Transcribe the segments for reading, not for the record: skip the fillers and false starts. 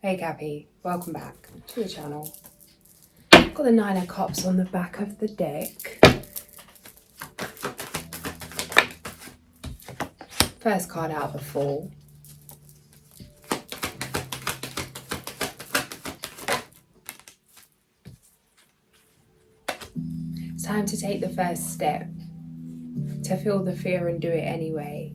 Hey Cappy, welcome back to the channel. Got the Nine of Cups on the back of the deck. First card out of the Fool. It's time to take the first step, to feel the fear and do it anyway.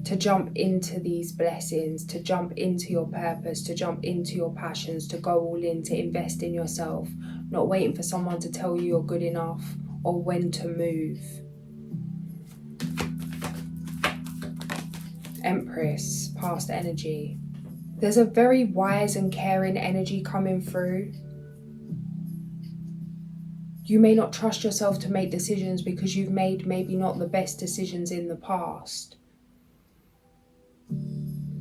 To jump into these blessings, to jump into your purpose, to jump into your passions, to go all in, to invest in yourself, not waiting for someone to tell you you're good enough or when to move. Empress, past energy. There's a very wise and caring energy coming through. You may not trust yourself to make decisions because you've made maybe not the best decisions in the past.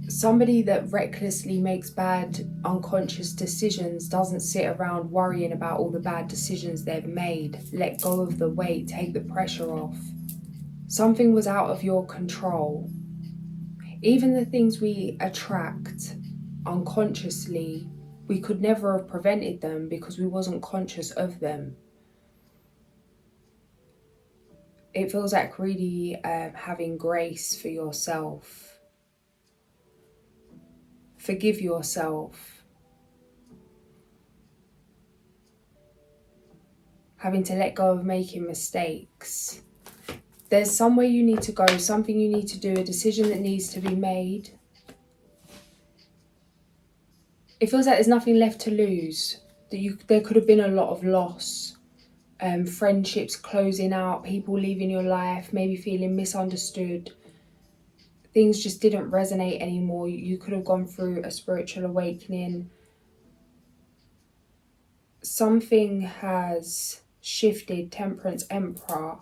Somebody that recklessly makes bad, unconscious decisions doesn't sit around worrying about all the bad decisions they've made. Let go of the weight, take the pressure off. Something was out of your control. Even the things we attract unconsciously, we could never have prevented them because we wasn't conscious of them. It feels like really having grace for yourself. Forgive yourself. Having to let go of making mistakes. There's somewhere you need to go, something you need to do, a decision that needs to be made. It feels like there's nothing left to lose. There could have been a lot of loss. Friendships closing out, people leaving your life, maybe feeling misunderstood. Things just didn't resonate anymore. You could have gone through a spiritual awakening. Something has shifted. Temperance, Emperor.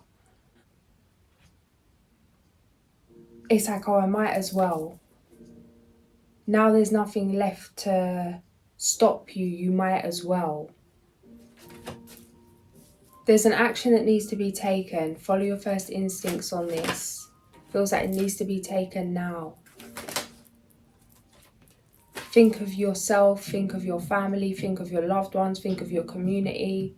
It's like, oh, I might as well. Now there's nothing left to stop you. You might as well. There's an action that needs to be taken. Follow your first instincts on this. Feels like it needs to be taken now. Think of yourself, think of your family, think of your loved ones, think of your community.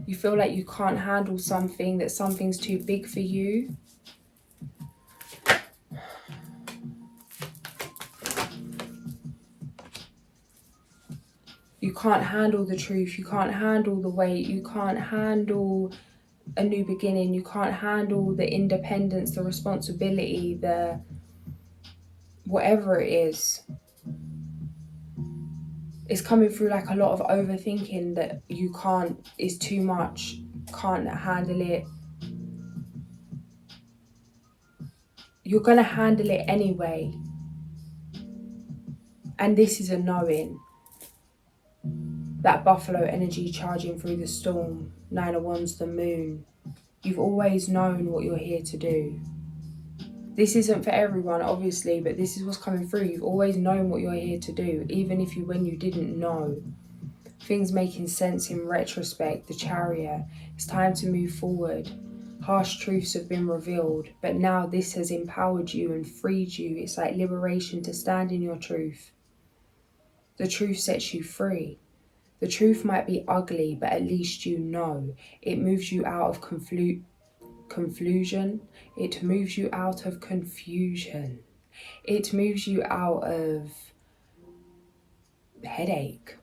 You feel like you can't handle something, that something's too big for you. You can't handle the truth, you can't handle the weight, you can't handle a new beginning, you can't handle the independence, the responsibility, the whatever it is. It's coming through like a lot of overthinking that you can't, is too much, can't handle it. You're going to handle it anyway. And this is a knowing. That buffalo energy charging through the storm. 9 of Wands, the moon. You've always known what you're here to do. This isn't for everyone, obviously, but this is what's coming through. You've always known what you're here to do, even if when you didn't know. Things making sense in retrospect. The Chariot. It's time to move forward. Harsh truths have been revealed, but now this has empowered you and freed you. It's like liberation to stand in your truth. The truth sets you free. The truth might be ugly, but at least you know. It moves you out of confusion. It moves you out of confusion. It moves you out of headache,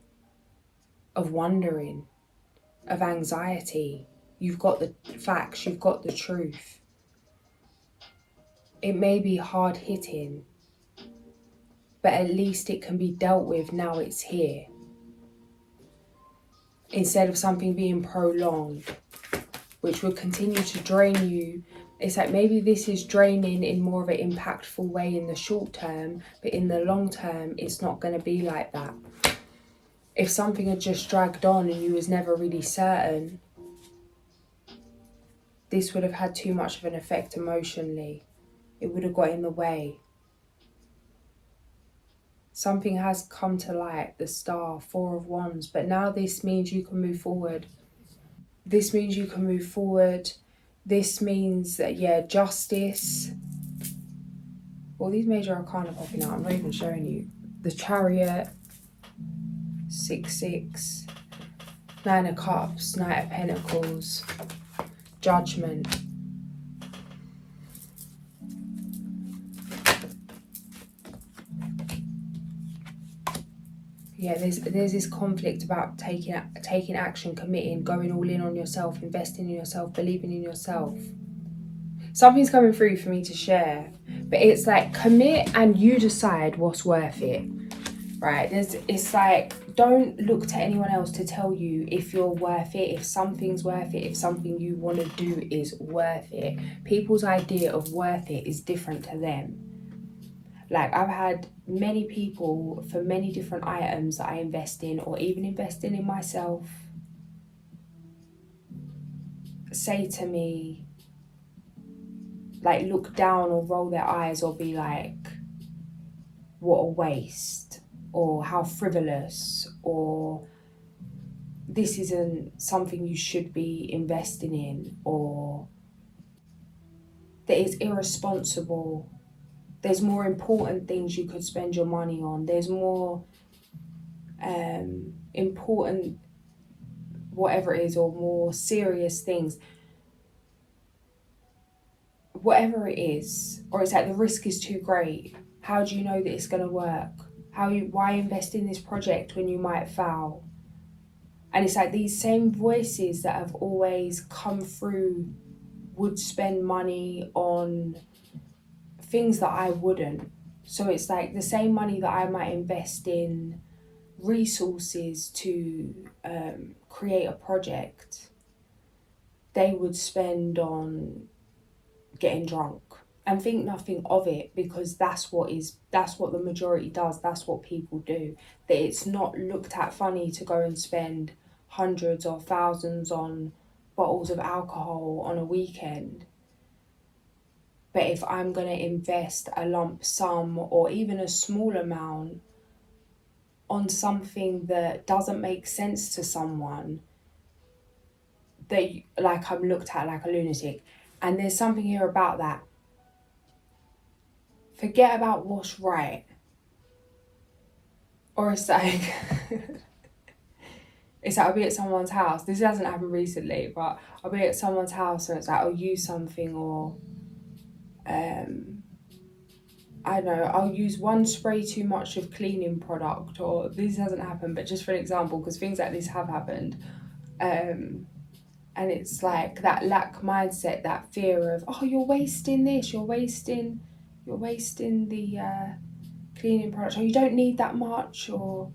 of wondering, of anxiety. You've got the facts, you've got the truth. It may be hard hitting, but at least it can be dealt with now it's here. Instead of something being prolonged, which will continue to drain you. It's like maybe this is draining in more of an impactful way in the short term, but in the long term, it's not going to be like that. If something had just dragged on and you was never really certain, this would have had too much of an effect emotionally. It would have got in the way. Something has come to light, the Star, 4 of Wands, but now this means you can move forward. This means you can move forward. This means that, justice. All these major arcana popping out, I'm not even showing you. the Chariot, 6-6, 9 of Cups, Knight of Pentacles, Judgment. Yeah, there's this conflict about taking action, committing, going all in on yourself, investing in yourself, believing in yourself. Something's coming through for me to share, but it's like commit and you decide what's worth it, right? It's like, don't look to anyone else to tell you if you're worth it, if something's worth it, if something you want to do is worth it. People's idea of worth it is different to them. Like, I've had many people for many different items that I invest in, or even investing in myself, say to me, like, look down or roll their eyes or be like, what a waste, or how frivolous, or this isn't something you should be investing in, or that it's irresponsible. There's more important things you could spend your money on. There's more important whatever it is, or more serious things. Whatever it is, or it's like the risk is too great. How do you know that it's going to work? Why invest in this project when you might fail? And it's like these same voices that have always come through would spend money on things that I wouldn't. So it's like the same money that I might invest in resources to create a project, they would spend on getting drunk and think nothing of it, because that's what the majority does. That's what people do. That it's not looked at funny to go and spend hundreds or thousands on bottles of alcohol on a weekend. But if I'm going to invest a lump sum or even a small amount on something that doesn't make sense to someone, that like I'm looked at like a lunatic. And there's something here about that. Forget about what's right. Or it's like, it's like I'll be at someone's house. This hasn't happened recently, but I'll be at someone's house and it's like I'll use something, or I don't know, I'll use one spray too much of cleaning product, or this hasn't happened, but just for an example, because things like this have happened. And it's like that lack mindset, that fear of, oh, you're wasting this, you're wasting the cleaning product, or you don't need that much, or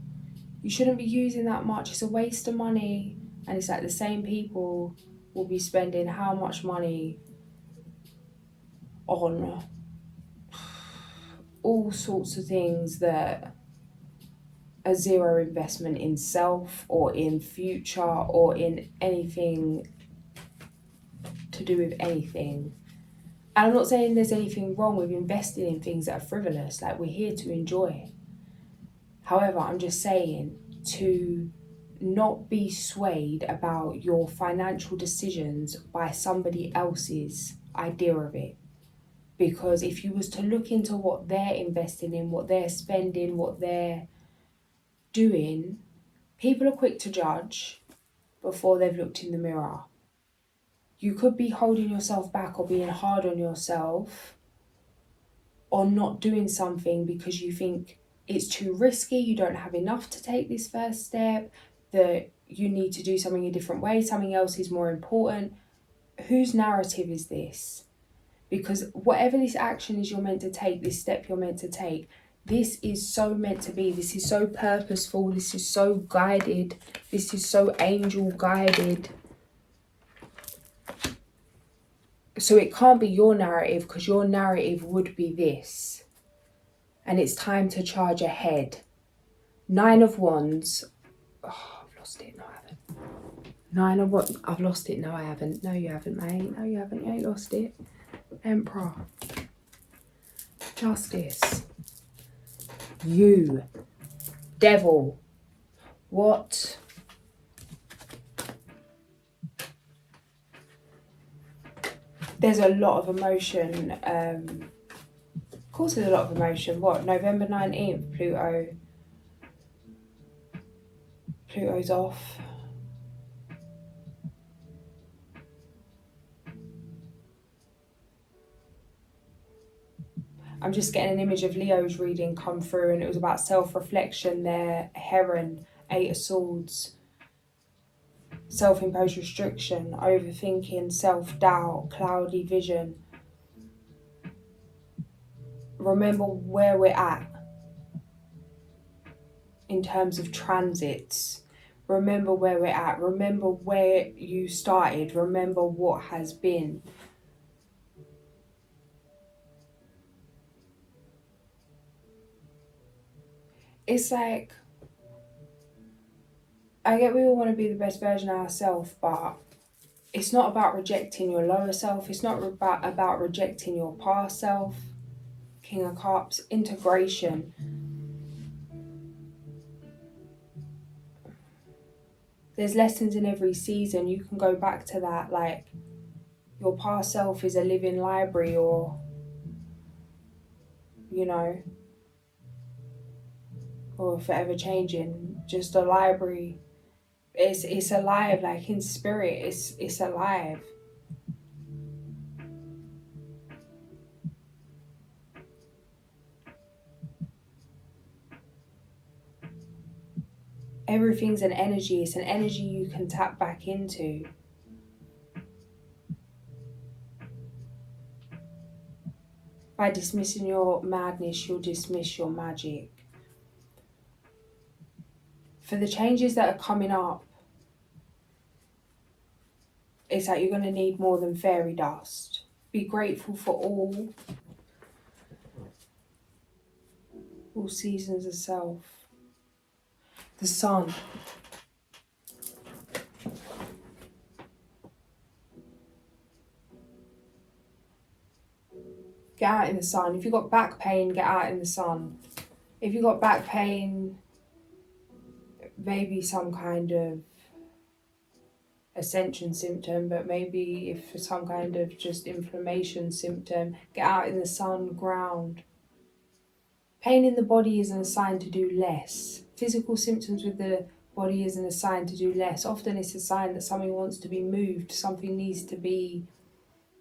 you shouldn't be using that much, it's a waste of money. And it's like the same people will be spending how much money on all sorts of things that are zero investment in self or in future or in anything to do with anything. And I'm not saying there's anything wrong with investing in things that are frivolous, like we're here to enjoy. However, I'm just saying to not be swayed about your financial decisions by somebody else's idea of it. Because if you was to look into what they're investing in, what they're spending, what they're doing, people are quick to judge before they've looked in the mirror. You could be holding yourself back or being hard on yourself or not doing something because you think it's too risky, you don't have enough to take this first step, that you need to do something a different way, something else is more important. Whose narrative is this? Because whatever this action is you're meant to take, this step you're meant to take, this is so meant to be. This is so purposeful. This is so guided. This is so angel guided. So it can't be your narrative, because your narrative would be this. And it's time to charge ahead. 9 of Wands. Oh, I've lost it. No, I haven't. 9 of Wands. I've lost it. No, I haven't. No, you haven't, mate. No, you haven't. You ain't lost it. Emperor. Justice. You. Devil. What? There's a lot of emotion. Of course there's a lot of emotion. What? November 19th, Pluto Pluto's off. I'm just getting an image of Leo's reading come through, and it was about self-reflection there. Heron, 8 of Swords. Self-imposed restriction, overthinking, self-doubt, cloudy vision. Remember where we're at in terms of transits. Remember where we're at. Remember where you started. Remember what has been. It's like, I get we all want to be the best version of ourselves, but it's not about rejecting your lower self. It's not about rejecting your past self. King of Cups, integration. There's lessons in every season. You can go back to that. Like, your past self is a living library, or, you know, or forever changing, just a library. It's alive, like in spirit, it's alive. Everything's an energy. It's an energy you can tap back into. By dismissing your madness, you'll dismiss your magic. For the changes that are coming up, it's like you're going to need more than fairy dust. Be grateful for all seasons of self. The sun. Get out in the sun. If you've got back pain, get out in the sun. If you've got back pain, maybe some kind of ascension symptom, but maybe if for some kind of just inflammation symptom, get out in the sun, ground. Pain in the body isn't a sign to do less. Physical symptoms with the body isn't a sign to do less. Often it's a sign that something wants to be moved, something needs to be,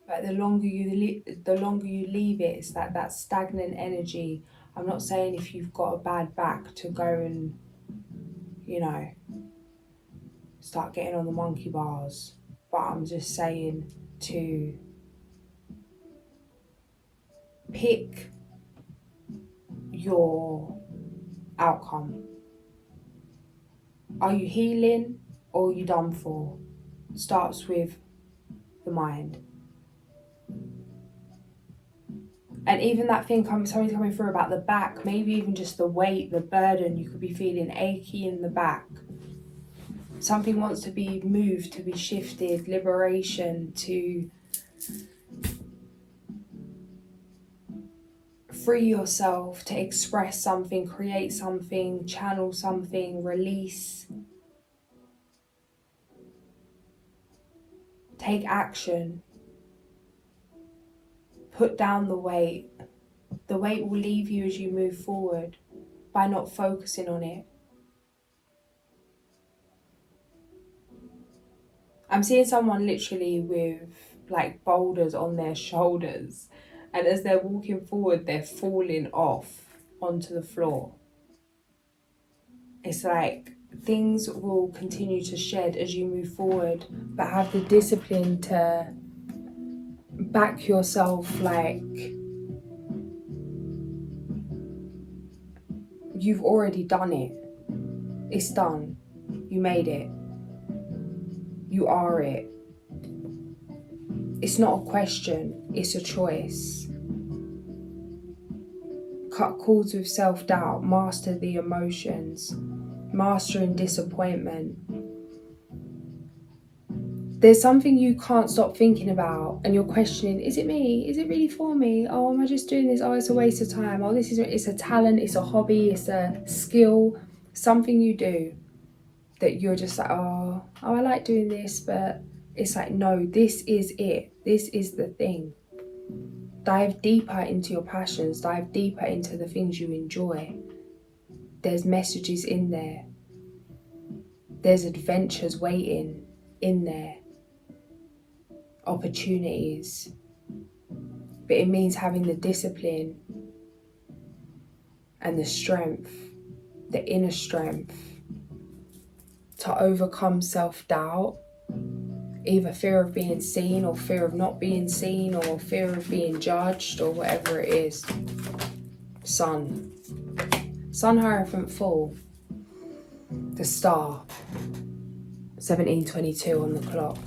like the longer you leave it, it's that stagnant energy. I'm not saying if you've got a bad back to go and, you know, start getting on the monkey bars, but I'm just saying to pick your outcome. Are you healing or are you done for? Starts with the mind. And even that thing something's coming through about the back, maybe even just the weight, the burden, you could be feeling achy in the back. Something wants to be moved, to be shifted, liberation, to free yourself, to express something, create something, channel something, release. Take action. Put down the weight. The weight will leave you as you move forward by not focusing on it. I'm seeing someone literally with like boulders on their shoulders, and as they're walking forward, they're falling off onto the floor. It's like things will continue to shed as you move forward, but have the discipline to back yourself, like you've already done it. It's done. You made it. You are it. It's not a question, it's a choice. Cut cords with self-doubt, master the emotions, mastering disappointment. There's something you can't stop thinking about and you're questioning, is it me? Is it really for me? Oh, am I just doing this? Oh, it's a waste of time. Oh, it's a talent, it's a hobby, it's a skill, something you do that you're just like, oh, I like doing this, but it's like, no, this is it. This is the thing. Dive deeper into your passions, dive deeper into the things you enjoy. There's messages in there. There's adventures waiting in there, opportunities, but it means having the discipline and the strength, the inner strength, to overcome self-doubt, either fear of being seen or fear of not being seen or fear of being judged or whatever it is. Sun, Hierophant Fall, the star, 17:22 on the clock.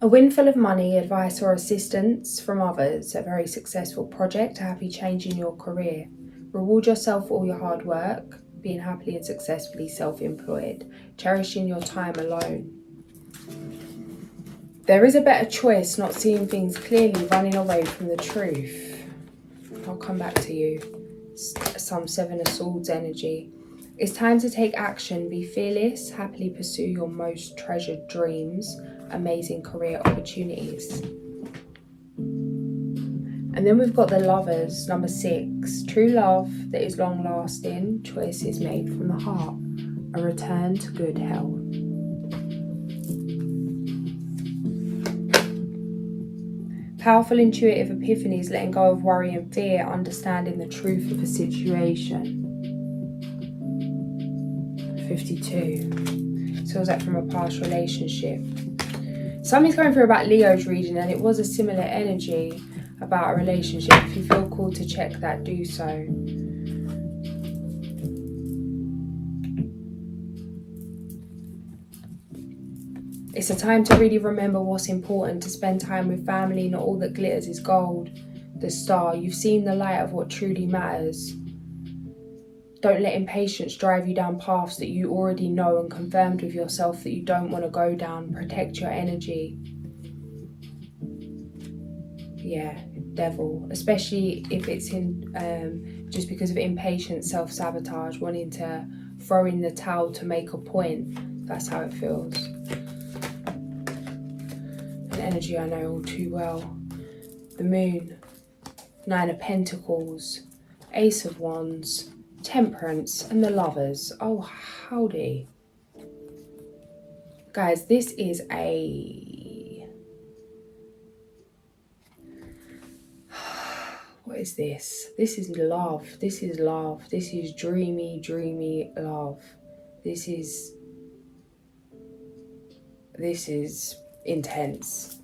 A windfall of money, advice or assistance from others, a very successful project, a happy change in your career. Reward yourself for all your hard work, being happily and successfully self-employed, cherishing your time alone. There is a better choice, not seeing things clearly, running away from the truth. I'll come back to you. Some Seven of Swords energy. It's time to take action, be fearless, happily pursue your most treasured dreams, amazing career opportunities. And then we've got the Lovers, number 6. True love that is long lasting, choices made from the heart, a return to good health. Powerful intuitive epiphanies, letting go of worry and fear, understanding the truth of a situation. 52. So was that from a past relationship? Something's going through about Leo's reading, and it was a similar energy about a relationship. If you feel called to check that, do so. It's a time to really remember what's important, to spend time with family. Not all that glitters is gold. The star, you've seen the light of what truly matters. Don't let impatience drive you down paths that you already know and confirmed with yourself that you don't want to go down. Protect your energy. Yeah, devil. Especially if it's in just because of impatience, self-sabotage, wanting to throw in the towel to make a point. That's how it feels. An energy I know all too well. The Moon, 9 of Pentacles, Ace of Wands, Temperance, and the Lovers. Oh, howdy. Guys, this is a... What is this? This is love. This is love. This is dreamy, dreamy love. This is intense.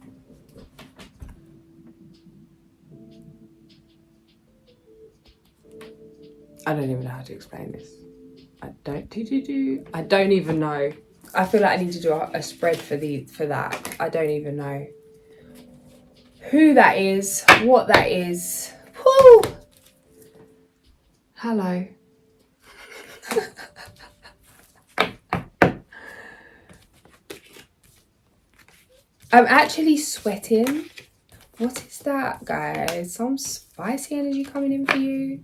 I don't even know how to explain this. I don't even know. I feel like I need to do a spread for that. I don't even know who that is, what that is. Woo! Hello. I'm actually sweating. What is that, guys? Some spicy energy coming in for you?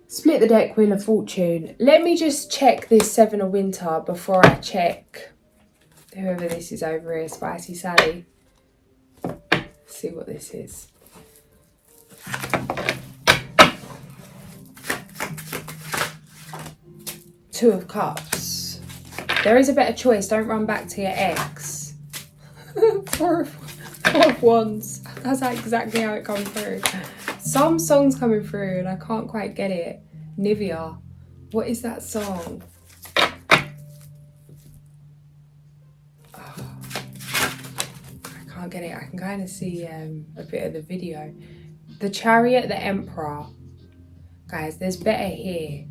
Split the deck, Wheel of Fortune. Let me just check this 7 of Winter before I check whoever this is over here, Spicy Sally. See what this is. Two of Cups. There is a better choice. Don't run back to your ex. Four of Wands. That's exactly how it comes through. Some song's coming through and I can't quite get it. Nivea. What is that song? Oh, I can't get it. I can kind of see a bit of the video. The Chariot, the Emperor. Guys, there's better here.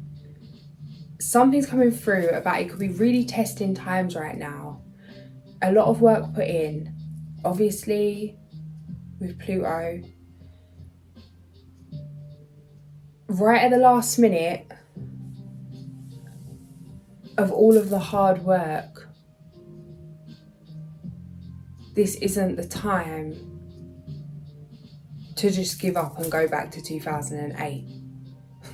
Something's coming through about it could be really testing times right now. A lot of work put in. Obviously, with Pluto. right at the last minute of all of the hard work, this isn't the time to just give up and go back to 2008.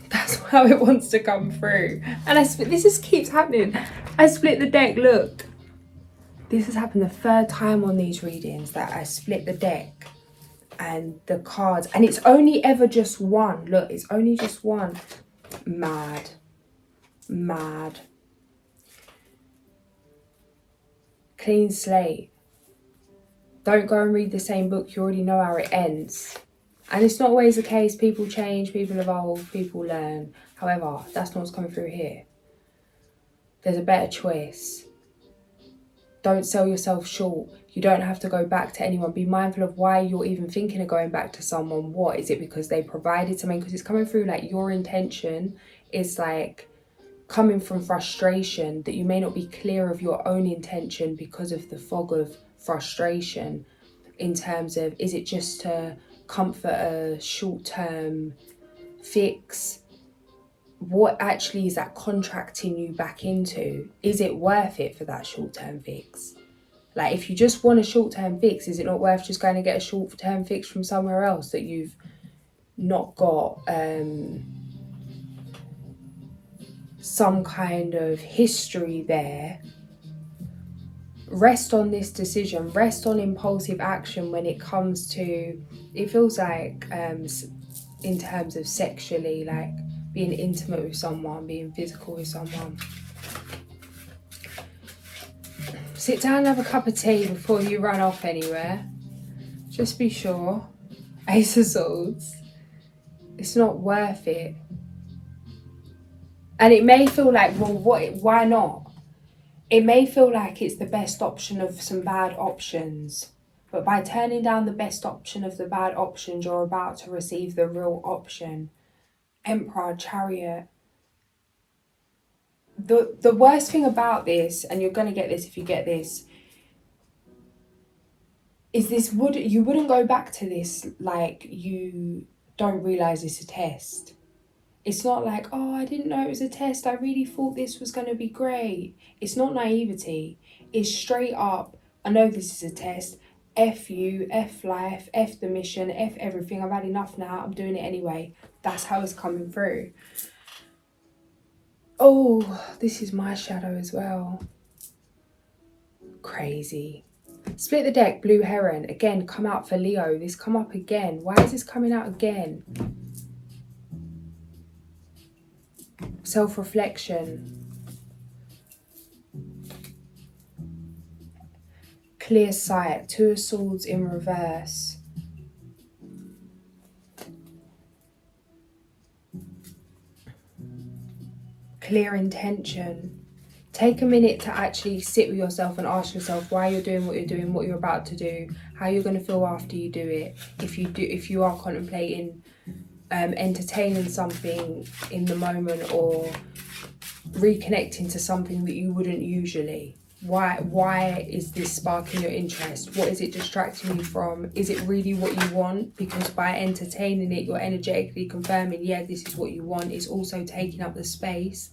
That's how it wants to come through. And this just keeps happening. I split the deck, look. This has happened the third time on these readings that I split the deck and the cards. And it's only ever just one. Look, it's only just one. Mad. Mad. Clean slate. Don't go and read the same book. You already know how it ends. And it's not always the case. People change, people evolve, people learn. However, that's not what's coming through here. There's a better choice. Don't sell yourself short. You don't have to go back to anyone. Be mindful of why you're even thinking of going back to someone. What? Is it because they provided something? Because it's coming through like your intention is like coming from frustration, that you may not be clear of your own intention because of the fog of frustration, in terms of, is it just to comfort a short-term fix? What actually is that contracting you back into? Is it worth it for that short-term fix? Like, if you just want a short-term fix, is it not worth just going to get a short-term fix from somewhere else that you've not got some kind of history there? Rest on this decision, rest on impulsive action when it comes to, it feels like in terms of sexually, like being intimate with someone, being physical with someone. Sit down and have a cup of tea before you run off anywhere. Just be sure. Ace of Swords. It's not worth it. And it may feel like, well, why not? It may feel like it's the best option of some bad options. But by turning down the best option of the bad options, you're about to receive the real option. Emperor, Chariot. The worst thing about this, and you're going to get this if you get this, is this you wouldn't go back to this like you don't realise it's a test. It's not like, oh, I didn't know it was a test. I really thought this was going to be great. It's not naivety. It's straight up, I know this is a test. F you, F life, F the mission, F everything. I've had enough now. I'm doing it anyway. That's how it's coming through. Oh, this is my shadow as well. Crazy. Split the deck, Blue Heron. Again, come out for Leo. This come up again. Why is this coming out again? Self-reflection. Clear sight. Two of Swords in reverse. Clear intention. Take a minute to actually sit with yourself and ask yourself why you're doing what you're doing, what you're about to do, how you're going to feel after you do it. If you are contemplating entertaining something in the moment or reconnecting to something that you wouldn't usually. Why is this sparking your interest? What is it distracting you from? Is it really what you want? Because by entertaining it, you're energetically confirming, yeah, this is what you want. It's also taking up the space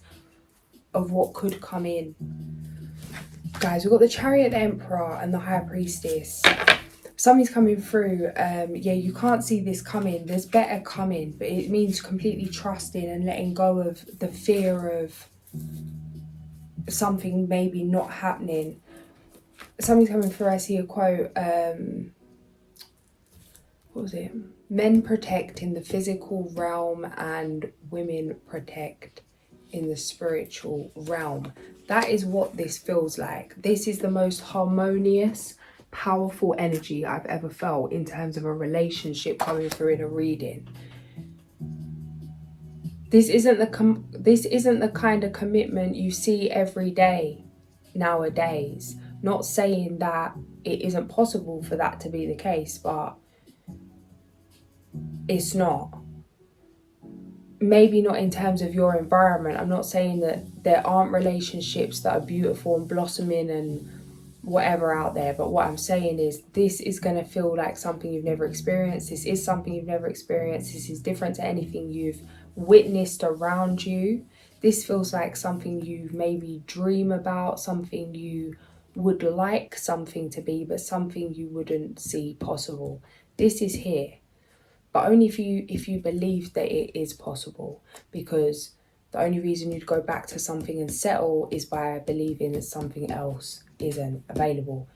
of what could come in. Guys, we've got the Chariot, the Emperor, and the High Priestess. Something's coming through. Yeah, you can't see this coming. There's better coming, but it means completely trusting and letting go of the fear of something maybe not happening. Something's coming through. I see a quote. What was it? Men protect in the physical realm and women protect in the spiritual realm. That is what this feels like. This is the most harmonious, powerful energy I've ever felt in terms of a relationship coming through in a reading. This isn't the kind of commitment you see every day nowadays. Not saying that it isn't possible for that to be the case, but it's not. Maybe not in terms of your environment. I'm not saying that there aren't relationships that are beautiful and blossoming and whatever out there, but what I'm saying is this is going to feel like something you've never experienced. This is something you've never experienced. This is different to anything you've witnessed around you. This feels like something you maybe dream about, something you would like something to be, but something you wouldn't see possible. This is here, but only if you believe that it is possible, because the only reason you'd go back to something and settle is by believing that something else isn't available.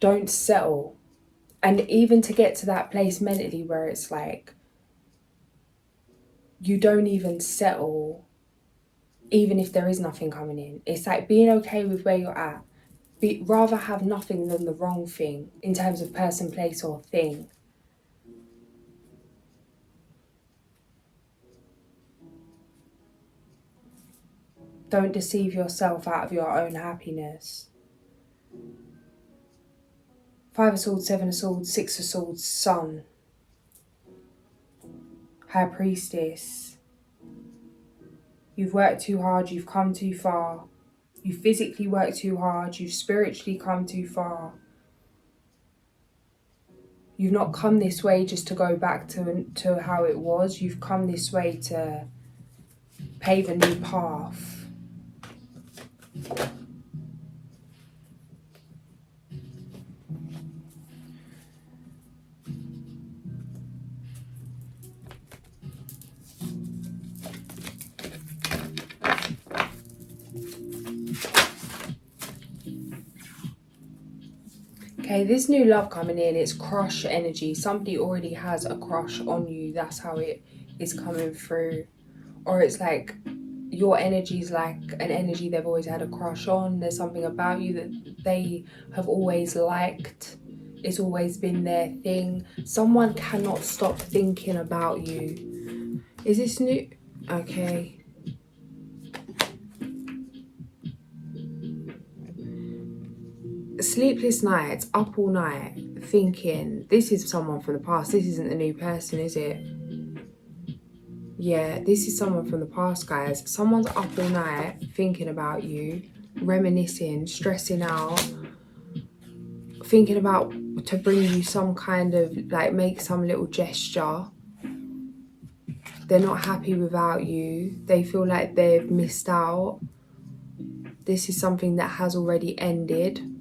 Don't settle. And even to get to that place mentally where it's like, you don't even settle even if there is nothing coming in. It's like being okay with where you're at. Rather have nothing than the wrong thing in terms of person, place or thing. Don't deceive yourself out of your own happiness. 5 of Swords, 7 of Swords, 6 of Swords, Sun. High Priestess. You've worked too hard, you've come too far. You physically worked too hard, you've spiritually come too far. You've not come this way just to go back to how it was. You've come this way to pave a new path. Okay, this new love coming in, it's crush energy. Somebody already has a crush on you. That's how it is coming through. Or it's like your energy is like an energy they've always had a crush on. There's something about you that they have always liked. It's always been their thing. Someone cannot stop thinking about you. Is this new? Okay. Sleepless nights, up all night, thinking, this is someone from the past. This isn't a new person, is it? Yeah, this is someone from the past, guys. Someone's up all night thinking about you, reminiscing, stressing out, thinking about to bring you some kind of, like, make some little gesture. They're not happy without you. They feel like they've missed out. This is something that has already ended.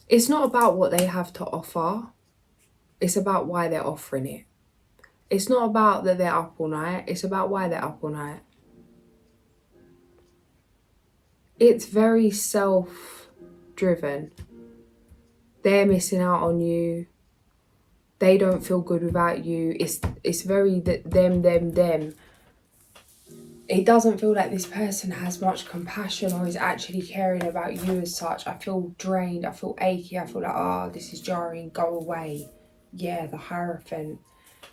It's not about what they have to offer. It's about why they're offering it. It's not about that they're up all night. It's about why they're up all night. It's very self-driven. They're missing out on you. They don't feel good without you. It's very them. It doesn't feel like this person has much compassion or is actually caring about you as such. I feel drained. I feel achy. I feel like, oh, this is jarring. Go away. Yeah, the Hierophant.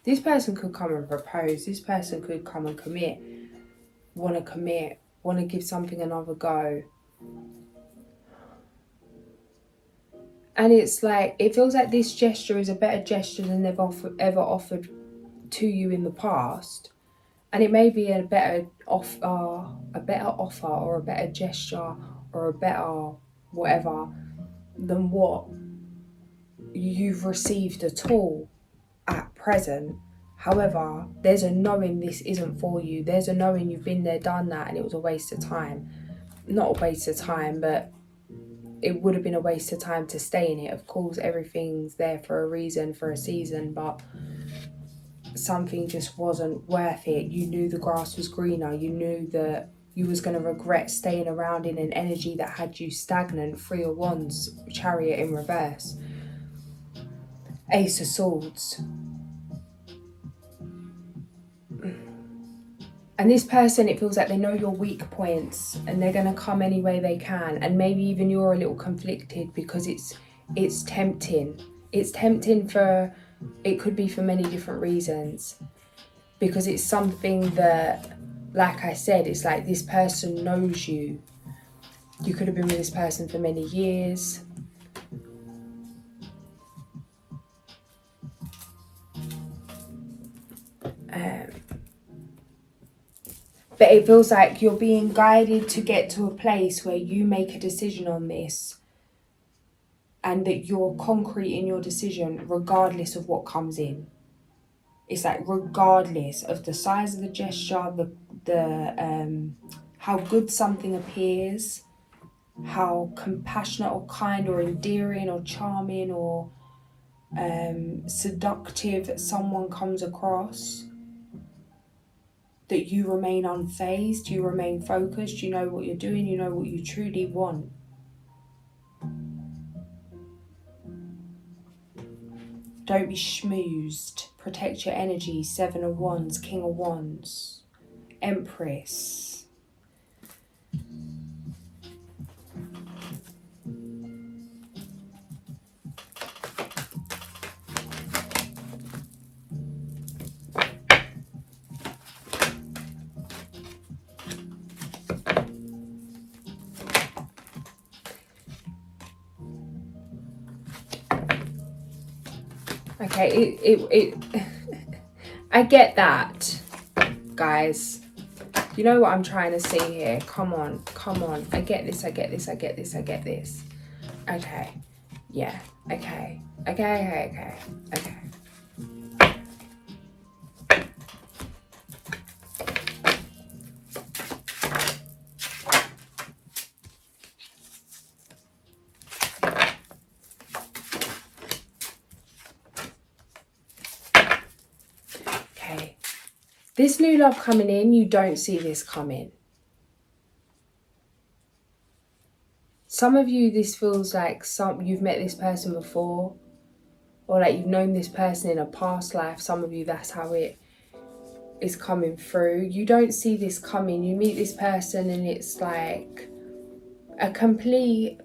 This person could come and propose. This person could come and commit. Want to give something another go. And it's like, it feels like this gesture is a better gesture than they've ever offered to you in the past. And it may be a better offer or a better gesture or a better whatever than what you've received at all at present. However, there's a knowing this isn't for you. There's a knowing you've been there, done that, and it was a waste of time. Not a waste of time, but it would have been a waste of time to stay in it. Of course, everything's there for a reason, for a season, but something just wasn't worth it. You knew the grass was greener. You knew that you was going to regret staying around in an energy that had you stagnant. 3 of Wands, Chariot in reverse. Ace of Swords. And this person, it feels like they know your weak points and they're going to come any way they can. And maybe even you're a little conflicted because it's tempting. It's tempting for, it could be for many different reasons. Because it's something that, like I said, it's like this person knows you. You could have been with this person for many years. But it feels like you're being guided to get to a place where you make a decision on this and that you're concrete in your decision regardless of what comes in. It's like regardless of the size of the gesture, the how good something appears, how compassionate or kind or endearing or charming or seductive someone comes across, that you remain unfazed, you remain focused, you know what you're doing, you know what you truly want. Don't be schmoozed. Protect your energy. 7 of Wands, King of Wands, Empress. Okay, I get that, guys. You know what I'm trying to see here? Come on. I get this. Okay. Yeah. Okay. This new love coming in, you don't see this coming. Some of you, this feels like you've met this person before, or like you've known this person in a past life. Some of you, that's how it is coming through. You don't see this coming. You meet this person and it's like a complete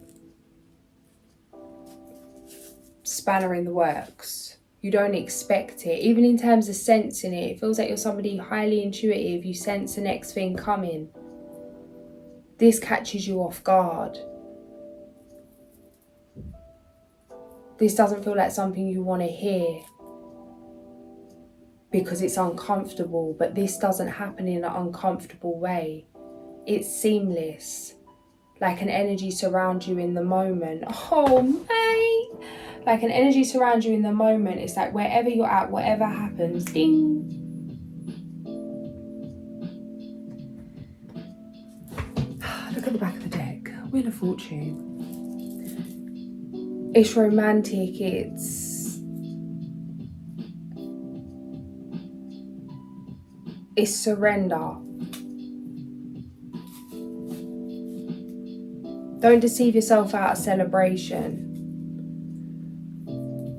spanner in the works. You don't expect it. Even in terms of sensing it, it feels like you're somebody highly intuitive. You sense the next thing coming. This catches you off guard. This doesn't feel like something you want to hear because it's uncomfortable, but this doesn't happen in an uncomfortable way. It's seamless. Like an energy surrounds you in the moment. Oh, mate! Like an energy surrounds you in the moment. It's like wherever you're at, whatever happens, ding. Look at the back of the deck. Wheel of Fortune. It's romantic. It's surrender. Don't deceive yourself out of celebration.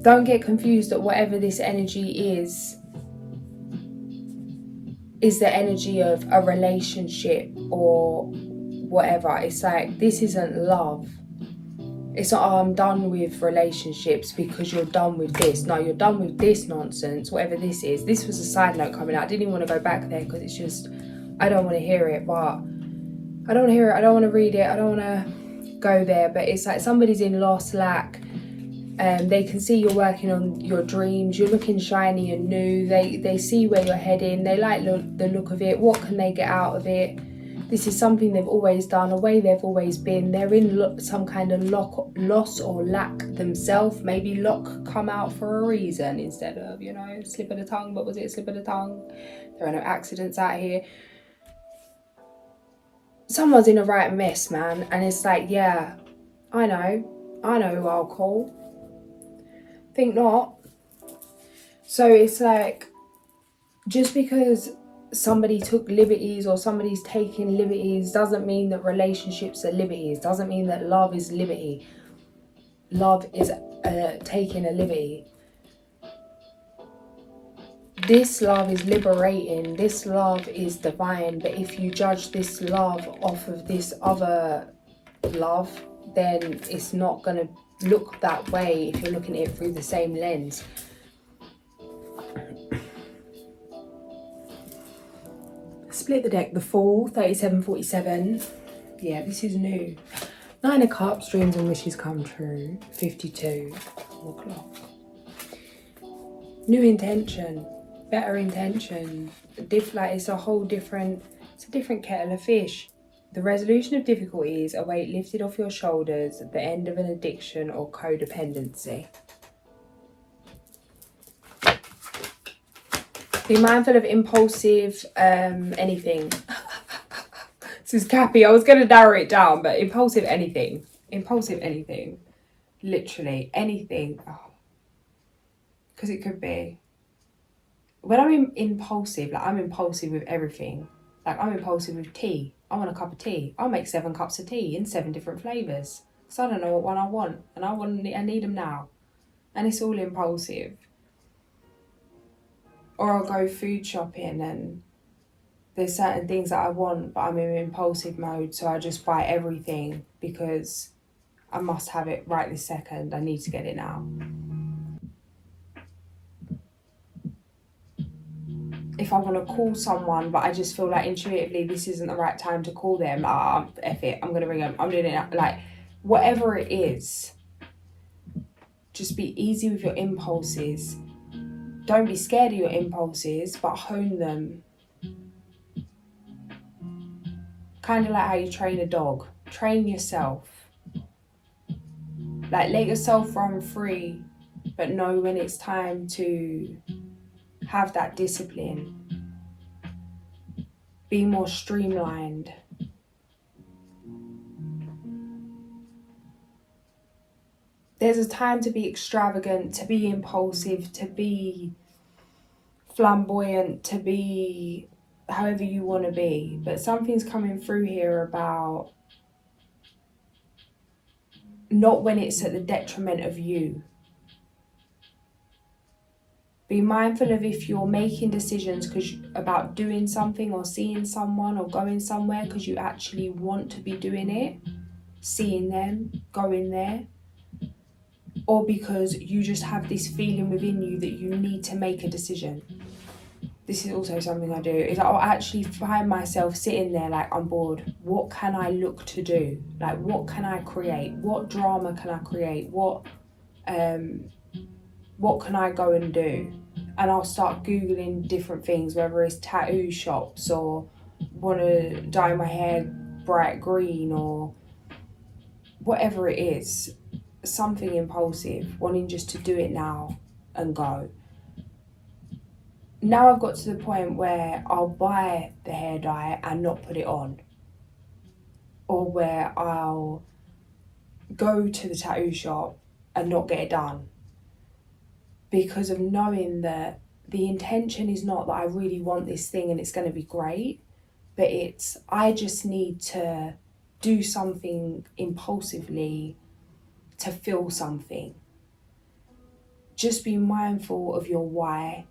Don't get confused that whatever this energy is the energy of a relationship or whatever. It's like, this isn't love. It's not, oh, I'm done with relationships because you're done with this. No, you're done with this nonsense, whatever this is. This was a side note coming out. I didn't even want to go back there because it's just, I don't want to hear it, but I don't want to hear it. I don't want to read it. I don't want to go there. But it's like somebody's in lost, lack. They can see you're working on your dreams. You're looking shiny and new. They see where you're heading. They like the look of it. What can they get out of it? This is something they've always done, a way they've always been. They're in some kind of loss or lack themselves. Maybe lock come out for a reason instead of, slip of the tongue. But was it a slip of the tongue? There are no accidents out here. Someone's in a right mess, man. And it's like, yeah, I know who I'll call. Think not. So it's like, just because somebody took liberties or somebody's taking liberties doesn't mean that relationships are liberties. Doesn't mean that love is liberty. Love is taking a liberty. This love is liberating. This love is divine. But if you judge this love off of this other love, then it's not going to look that way if you're looking at it through the same lens. Split the deck, the Fool, 3747. Yeah, this is new. 9 of Cups, dreams and wishes come true. 52, 4 o'clock. New intention, better intention. It's a whole different, it's a different kettle of fish. The resolution of difficulties, a weight lifted off your shoulders, the end of an addiction or codependency. Be mindful of impulsive anything. This is Cappy. I was going to narrow it down, but impulsive anything. Impulsive anything. Literally anything. Because it could be. When I'm impulsive, like I'm impulsive with everything. Like I'm impulsive with tea. I want a cup of tea. I'll make 7 cups of tea in 7 different flavours. Because I don't know what one I want. And I need them now. And it's all impulsive. Or I'll go food shopping and there's certain things that I want, but I'm in impulsive mode, so I just buy everything because I must have it right this second. I need to get it now. If I want to call someone, but I just feel like intuitively this isn't the right time to call them, F it, I'm going to ring them, I'm doing it now. Like, whatever it is, just be easy with your impulses. Don't be scared of your impulses, but hone them. Kind of like how you train a dog. Train yourself. Like, let yourself run free, but know when it's time to have that discipline. Be more streamlined. There's a time to be extravagant, to be impulsive, to be flamboyant, to be however you want to be. But something's coming through here about not when it's at the detriment of you. Be mindful of if you're making decisions about doing something or seeing someone or going somewhere because you actually want to be doing it, seeing them, going there, or because you just have this feeling within you that you need to make a decision. This is also something I do, is I'll actually find myself sitting there like, I'm bored. What can I look to do? Like, what can I create? What drama can I create? What can I go and do? And I'll start Googling different things, whether it's tattoo shops or want to dye my hair bright green or whatever it is. Something impulsive, wanting just to do it now and go. Now I've got to the point where I'll buy the hair dye and not put it on. Or where I'll go to the tattoo shop and not get it done. Because of knowing that the intention is not that I really want this thing and it's going to be great, but it's I just need to do something impulsively to feel something. Just be mindful of your why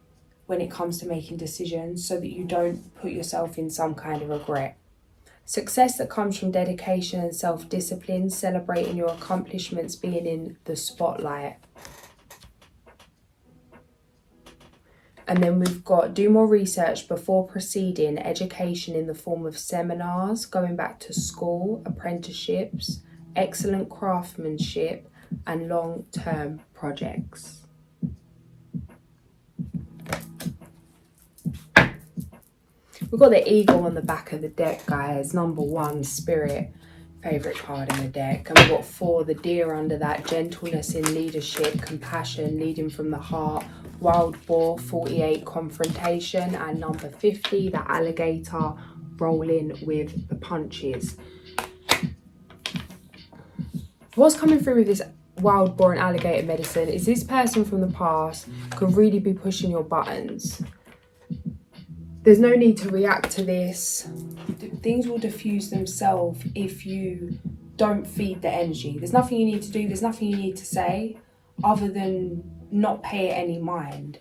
when it comes to making decisions so that you don't put yourself in some kind of regret. Success that comes from dedication and self-discipline, celebrating your accomplishments, being in the spotlight. And then we've got do more research before proceeding, education in the form of seminars, going back to school, apprenticeships, excellent craftsmanship, and long-term projects. We've got the eagle on the back of the deck, guys. Number 1, spirit, favourite card in the deck. And we've got 4, the deer under that, gentleness in leadership, compassion, leading from the heart. Wild boar, 48, confrontation. And number 50, the alligator, rolling with the punches. What's coming through with this wild boar and alligator medicine is this person from the past could really be pushing your buttons. There's no need to react to this. Things will diffuse themselves if you don't feed the energy. There's nothing you need to do, there's nothing you need to say other than not pay it any mind.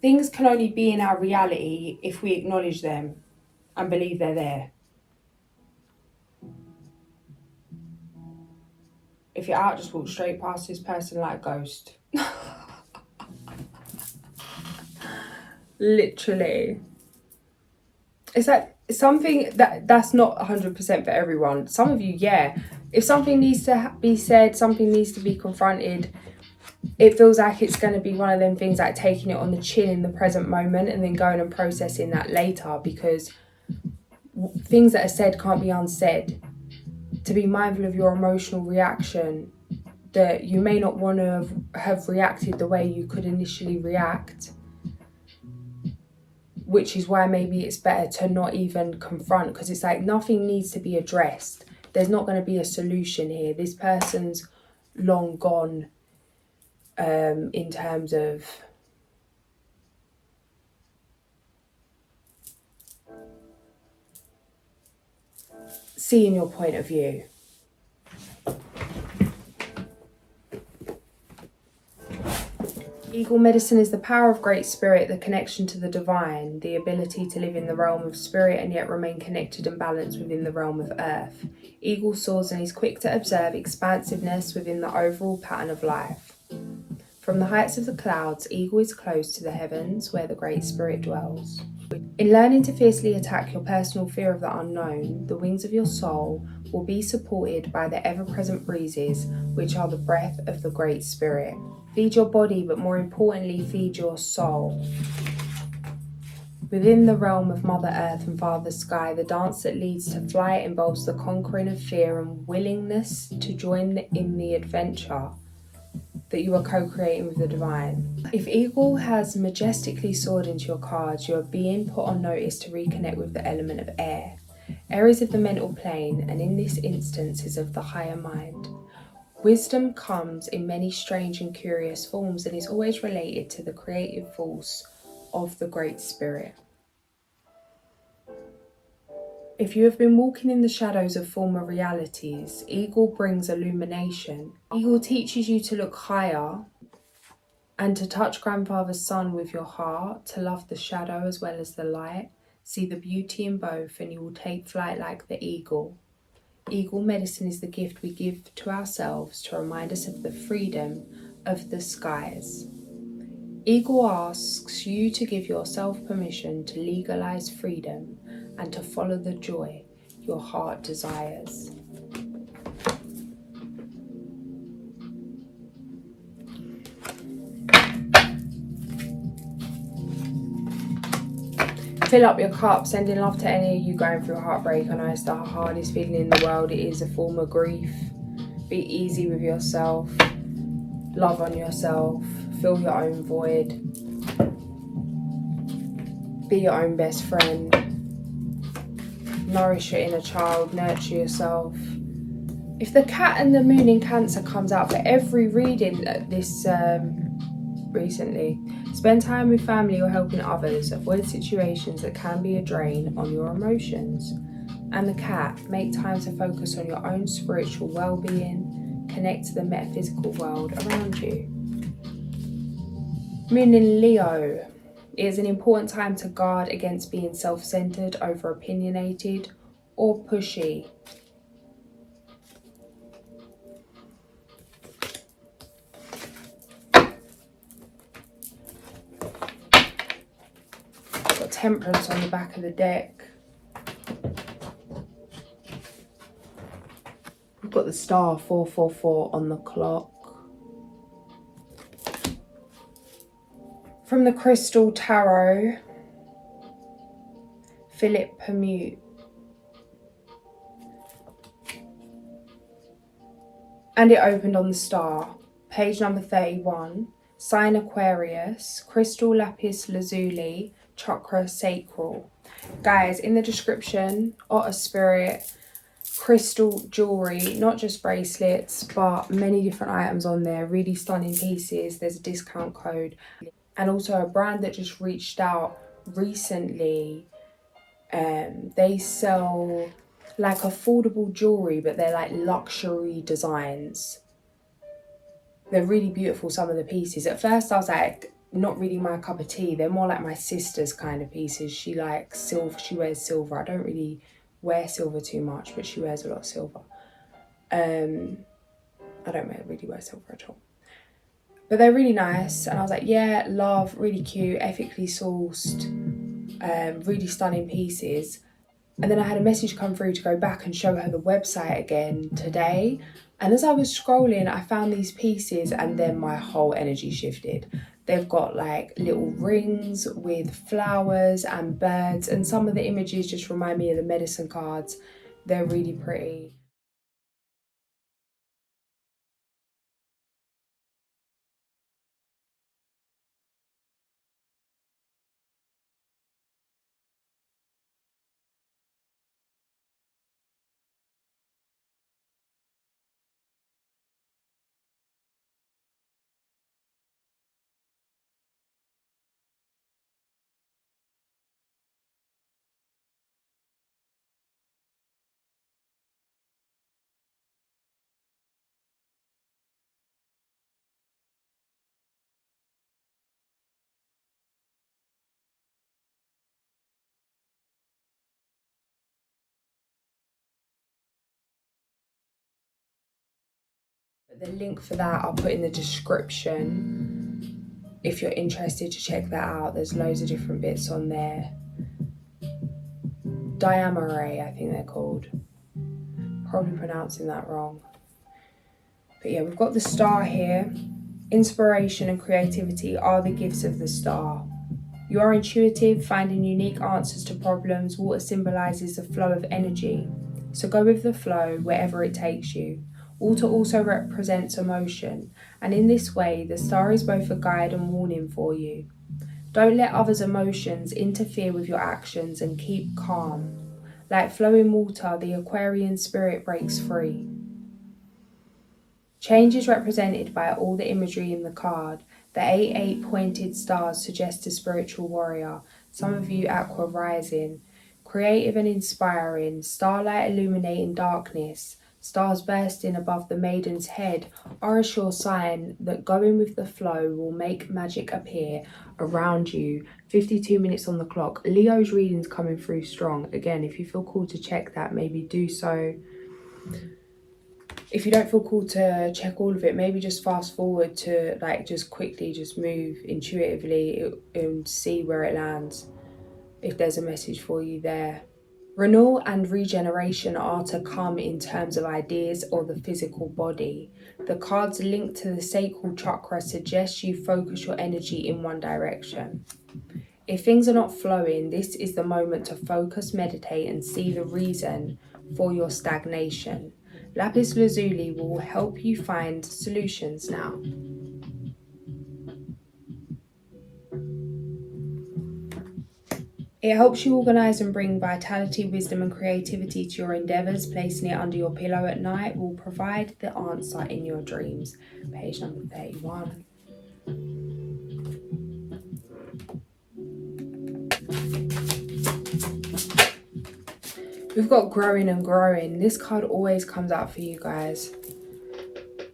Things can only be in our reality if we acknowledge them and believe they're there. If you're out, just walk straight past this person like a ghost. Literally. It's like something that's not 100% for everyone. Some of you, yeah. If something needs to be said, something needs to be confronted, it feels like it's going to be one of them things like taking it on the chin in the present moment and then going and processing that later, because things that are said can't be unsaid. To be mindful of your emotional reaction, that you may not want to have reacted the way you could initially react, which is why maybe it's better to not even confront, because it's like nothing needs to be addressed. There's not going to be a solution here. This person's long gone in terms of seeing your point of view. Eagle medicine is the power of Great Spirit, the connection to the divine, the ability to live in the realm of spirit and yet remain connected and balanced within the realm of earth. Eagle soars and is quick to observe expansiveness within the overall pattern of life. From the heights of the clouds, Eagle is close to the heavens where the Great Spirit dwells. In learning to fiercely attack your personal fear of the unknown, the wings of your soul will be supported by the ever-present breezes, which are the breath of the Great Spirit. Feed your body, but more importantly, feed your soul. Within the realm of Mother Earth and Father Sky, the dance that leads to flight involves the conquering of fear and willingness to join in the adventure that you are co-creating with the divine. If Eagle has majestically soared into your cards, you are being put on notice to reconnect with the element of air. Air is of the mental plane, and in this instance is of the higher mind. Wisdom comes in many strange and curious forms and is always related to the creative force of the Great Spirit. If you have been walking in the shadows of former realities, Eagle brings illumination. Eagle teaches you to look higher and to touch Grandfather's sun with your heart, to love the shadow as well as the light. See the beauty in both and you will take flight like the eagle. Eagle medicine is the gift we give to ourselves to remind us of the freedom of the skies. Eagle asks you to give yourself permission to legalize freedom and to follow the joy your heart desires. Fill up your cup, sending love to any of you going through heartbreak. I know it's the hardest feeling in the world. It is a form of grief. Be easy with yourself. Love on yourself. Fill your own void. Be your own best friend. Nourish your inner child. Nurture yourself. If the cat and the moon in Cancer comes out for every reading this recently, spend time with family or helping others. Avoid situations that can be a drain on your emotions. And the cat, make time to focus on your own spiritual well-being. Connect to the metaphysical world around you. Moon in Leo. It is an important time to guard against being self-centered, over-opinionated, or pushy. Got Temperance on the back of the deck. We've got the star 444 on the clock. From the Crystal Tarot, Philip Permute. And it opened on the star. Page number 31. Sign Aquarius. Crystal Lapis Lazuli. Chakra Sacral. Guys, in the description, Otter Spirit, crystal jewellery, not just bracelets, but many different items on there. Really stunning pieces. There's a discount code. And also a brand that just reached out recently. They sell like affordable jewellery, but they're like luxury designs. They're really beautiful, some of the pieces. At first I was like, not really my cup of tea. They're more like my sister's kind of pieces. She likes silver, she wears silver. I don't really wear silver too much, but she wears a lot of silver. I don't really wear silver at all. But they're really nice, and I was like, yeah, love, really cute, ethically sourced, really stunning pieces. And then I had a message come through to go back and show her the website again today, And as I was scrolling, I found these pieces and then my whole energy shifted. They've got like little rings with flowers and birds, and some of the images just remind me of the medicine cards. They're really pretty. The link for that I'll put in the description if you're interested to check that out. There's loads of different bits on there. DIAMORAY, I think they're called. Probably pronouncing that wrong. But yeah, we've got the star here. Inspiration and creativity are the gifts of the star. You are intuitive, finding unique answers to problems. Water symbolises the flow of energy, so go with the flow wherever it takes you. Water also represents emotion, and in this way, the star is both a guide and warning for you. Don't let others' emotions interfere with your actions and keep calm. Like flowing water, the Aquarian spirit breaks free. Change is represented by all the imagery in the card. The 8 pointed stars suggest a spiritual warrior, some of you Aqua rising. Creative and inspiring, starlight illuminating darkness, stars bursting above the maiden's head are a sure sign that going with the flow will make magic appear around you. 52 minutes on the clock. Leo's reading's coming through strong. Again, if you feel called to check that, maybe do so. If you don't feel called to check all of it, maybe just fast forward to like just quickly just move intuitively and see where it lands, if there's a message for you there. Renewal and regeneration are to come in terms of ideas or the physical body. The cards linked to the sacral chakra suggest you focus your energy in one direction. If things are not flowing, this is the moment to focus, meditate, and see the reason for your stagnation. Lapis lazuli will help you find solutions now. It helps you organise and bring vitality, wisdom, and creativity to your endeavours. Placing it under your pillow at night will provide the answer in your dreams. Page number 31. We've got growing and growing. This card always comes out for you guys.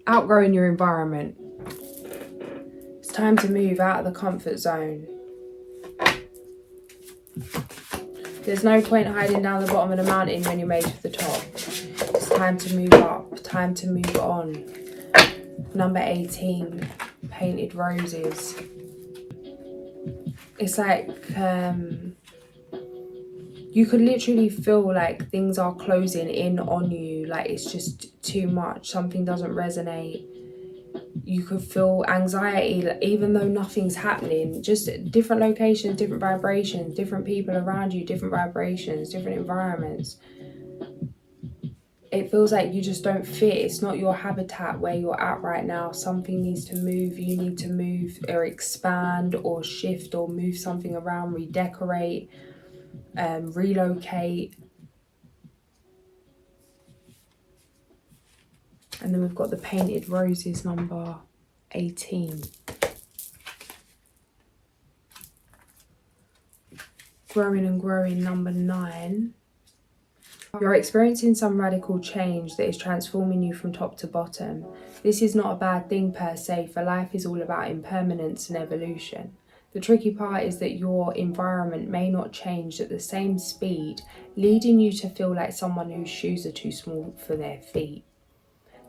Outgrowing your environment. It's time to move out of the comfort zone. There's no point hiding down the bottom of the mountain when you're made for the top. It's time to move up, time to move on. Number 18, painted roses. It's like you could literally feel like things are closing in on you, like it's just too much, something doesn't resonate. You could feel anxiety, even though nothing's happening. Just different locations, different vibrations, different people around you, different vibrations, different environments. It feels like you just don't fit. It's not your habitat where you're at right now. Something needs to move. You need to move or expand or shift or move something around, redecorate, relocate. And then we've got the painted roses, number 18. Growing and growing, number 9. You're experiencing some radical change that is transforming you from top to bottom. This is not a bad thing per se, for life is all about impermanence and evolution. The tricky part is that your environment may not change at the same speed, leading you to feel like someone whose shoes are too small for their feet.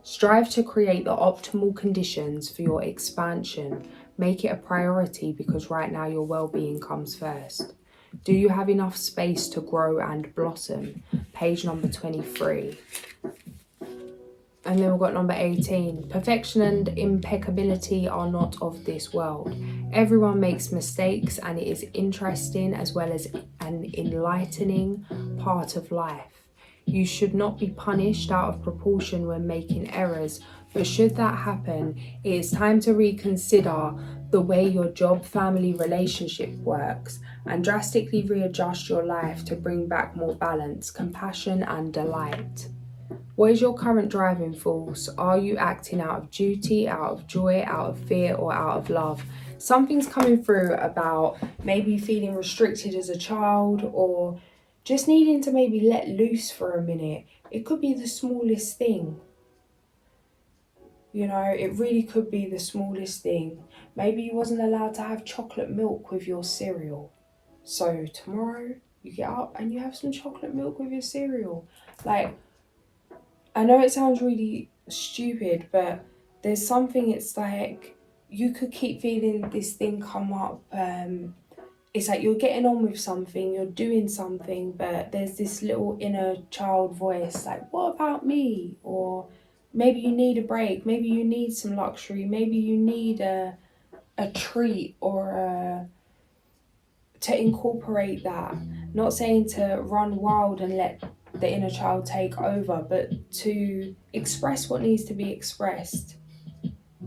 Strive to create the optimal conditions for your expansion. Make it a priority because right now your well-being comes first. Do you have enough space to grow and blossom? Page number 23. And then we've got number 18. Perfection and impeccability are not of this world. Everyone makes mistakes, and it is interesting as well as an enlightening part of life. You should not be punished out of proportion when making errors, but should that happen, it is time to reconsider the way your job family relationship works and drastically readjust your life to bring back more balance, compassion, and delight. What is your current driving force? Are you acting out of duty, out of joy, out of fear, or out of love? Something's coming through about maybe feeling restricted as a child, or just needing to maybe let loose for a minute. It could be the smallest thing. You know, it really could be the smallest thing. Maybe you wasn't allowed to have chocolate milk with your cereal. So tomorrow you get up and you have some chocolate milk with your cereal. Like, I know it sounds really stupid, but there's something, it's like you could keep feeling this thing come up. It's like you're getting on with something, you're doing something, but there's this little inner child voice like, what about me? Or maybe you need a break, maybe you need some luxury, maybe you need a treat or to incorporate that. Not saying to run wild and let the inner child take over, but to express what needs to be expressed.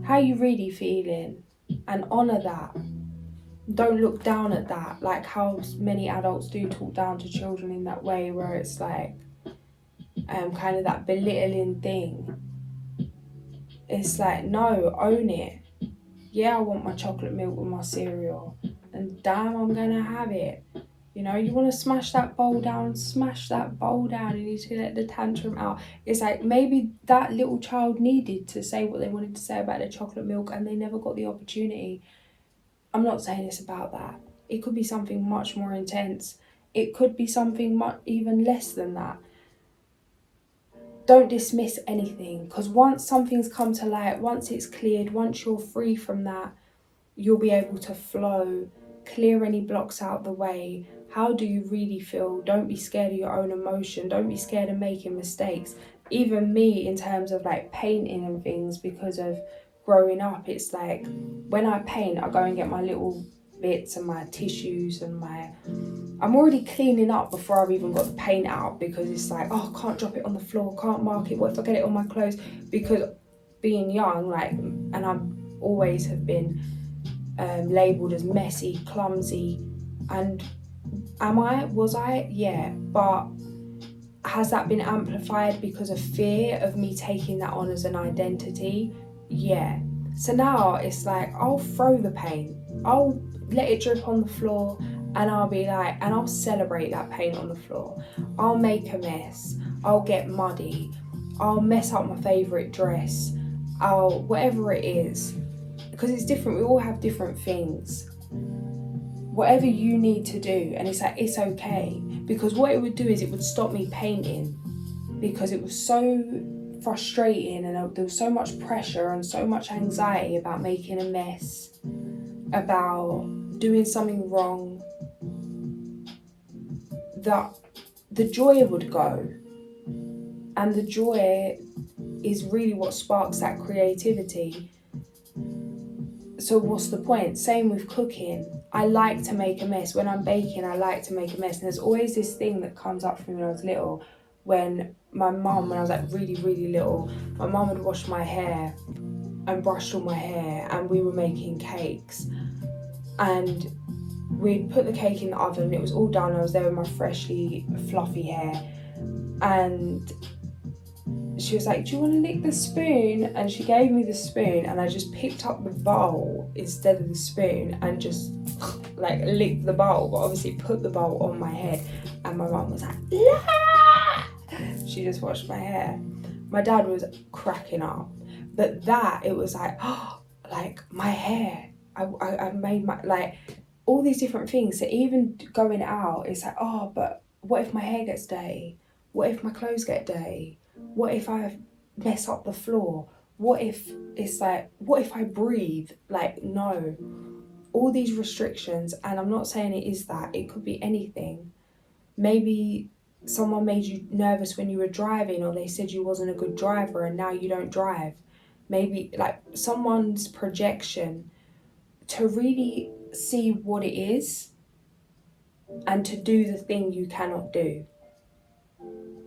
How you really feeling, and honour that. Don't look down at that, like how many adults do talk down to children in that way, where it's like kind of that belittling thing. It's like, no, own it. Yeah, I want my chocolate milk with my cereal, and damn, I'm gonna have it. You know, you want to smash that bowl down, smash that bowl down. You need to let the tantrum out. It's like maybe that little child needed to say what they wanted to say about their chocolate milk and they never got the opportunity. I'm not saying it's about that. It could be something much more intense. It could be something even less than that. Don't dismiss anything, because once something's come to light, once it's cleared, once you're free from that, you'll be able to flow, clear any blocks out the way. How do you really feel? Don't be scared of your own emotion. Don't be scared of making mistakes. Even me, in terms of like painting and things, because of growing up, it's like when I paint, I go and get my little bits and my tissues and I'm already cleaning up before I've even got the paint out, because it's like, oh, can't drop it on the floor, can't mark it, what if I get it on my clothes? Because being young, like, and I always have been labelled as messy, clumsy, and was I? Yeah, but has that been amplified because of fear of me taking that on as an identity? Yeah. So now it's like, I'll throw the paint, I'll let it drip on the floor, and I'll be like, and I'll celebrate that paint on the floor. I'll make a mess, I'll get muddy, I'll mess up my favourite dress, whatever it is. Because it's different, we all have different things. Whatever you need to do, and it's like, it's okay. Because what it would do is it would stop me painting, because it was so frustrating and there was so much pressure and so much anxiety about making a mess, about doing something wrong, that the joy would go. And the joy is really what sparks that creativity. So what's the point? Same with cooking. I like to make a mess. When I'm baking, I like to make a mess. And there's always this thing that comes up for me when I was little, when my mum, when I was like really, really little, my mum would wash my hair and brush all my hair, and we were making cakes. And we'd put the cake in the oven, it was all done, I was there with my freshly fluffy hair. And she was like, do you want to lick the spoon? And she gave me the spoon, and I just picked up the bowl instead of the spoon and just like licked the bowl, but obviously put the bowl on my head. And my mum was like, "La!" She just washed my hair. My dad was cracking up. But it was like, oh, like my hair. I made my, like, all these different things. So even going out, it's like, oh, but what if my hair gets dirty? What if my clothes get dirty? What if I mess up the floor? What if it's like, what if I breathe? Like, no. All these restrictions, and I'm not saying it is that, it could be anything. Maybe someone made you nervous when you were driving, or they said you wasn't a good driver and now you don't drive. Maybe like someone's projection, to really see what it is and to do the thing you cannot do.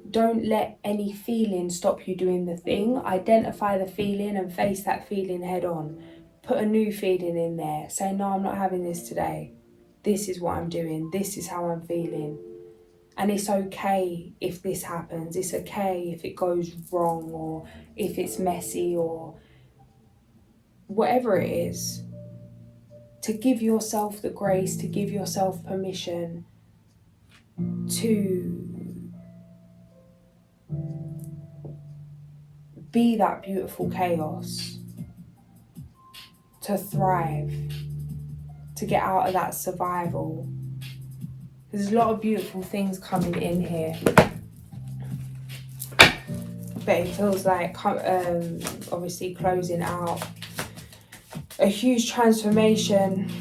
Don't let any feeling stop you doing the thing. Identify the feeling and face that feeling head on. Put a new feeling in there. Say, no, I'm not having this today. This is what I'm doing. This is how I'm feeling. And it's okay if this happens. It's okay if it goes wrong, or if it's messy, or whatever it is. To give yourself the grace, to give yourself permission to be that beautiful chaos, to thrive, to get out of that survival. There's a lot of beautiful things coming in here, but it feels like obviously closing out a huge transformation.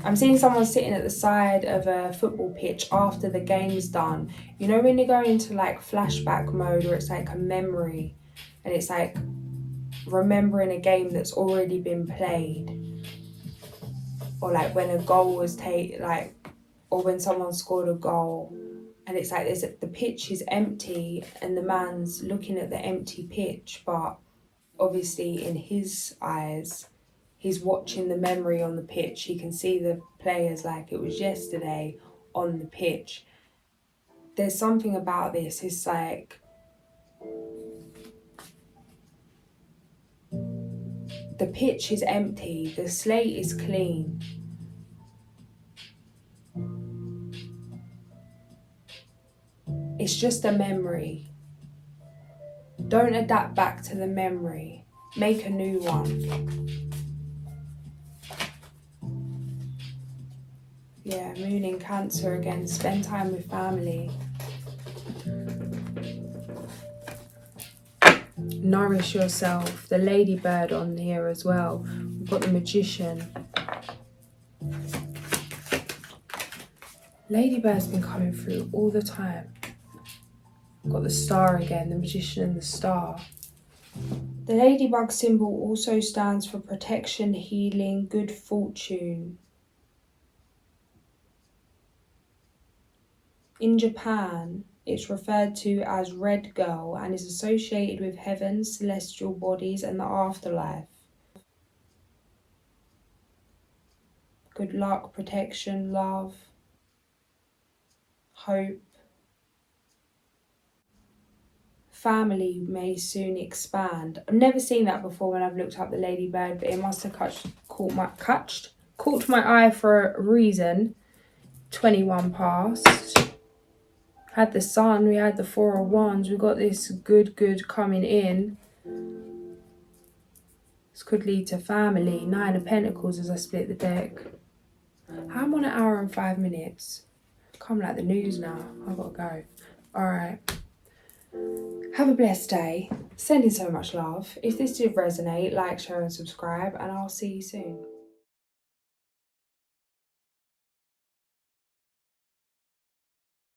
I'm seeing someone sitting at the side of a football pitch after the game's done. You know when you go into like flashback mode, or it's like a memory and it's like remembering a game that's already been played, or like when a goal was or when someone scored a goal and it's like the pitch is empty and the man's looking at the empty pitch, but obviously in his eyes he's watching the memory on the pitch. He can see the players like it was yesterday on the pitch. There's something about this, it's like the pitch is empty, the slate is clean. It's just a memory. Don't adapt back to the memory. Make a new one. Yeah, moon in Cancer again. Spend time with family. Nourish yourself. The ladybird on here as well. We've got the Magician. Ladybird's been coming through all the time. We've got the star again, the Magician and the star. The ladybug symbol also stands for protection, healing, good fortune. In Japan, it's referred to as Red Girl and is associated with heaven, celestial bodies, and the afterlife. Good luck, protection, love, hope. Family may soon expand. I've never seen that before when I've looked up the ladybird, but it must have caught my eye for a reason. 21 passed. Had the sun, we had the Four of Wands, we got this good coming in. This could lead to family. 9 of Pentacles as I split the deck. I'm on 1 hour and 5 minutes. Come like the news now. I've got to go. Alright. Have a blessed day. Sending so much love. If this did resonate, like, share and subscribe, and I'll see you soon.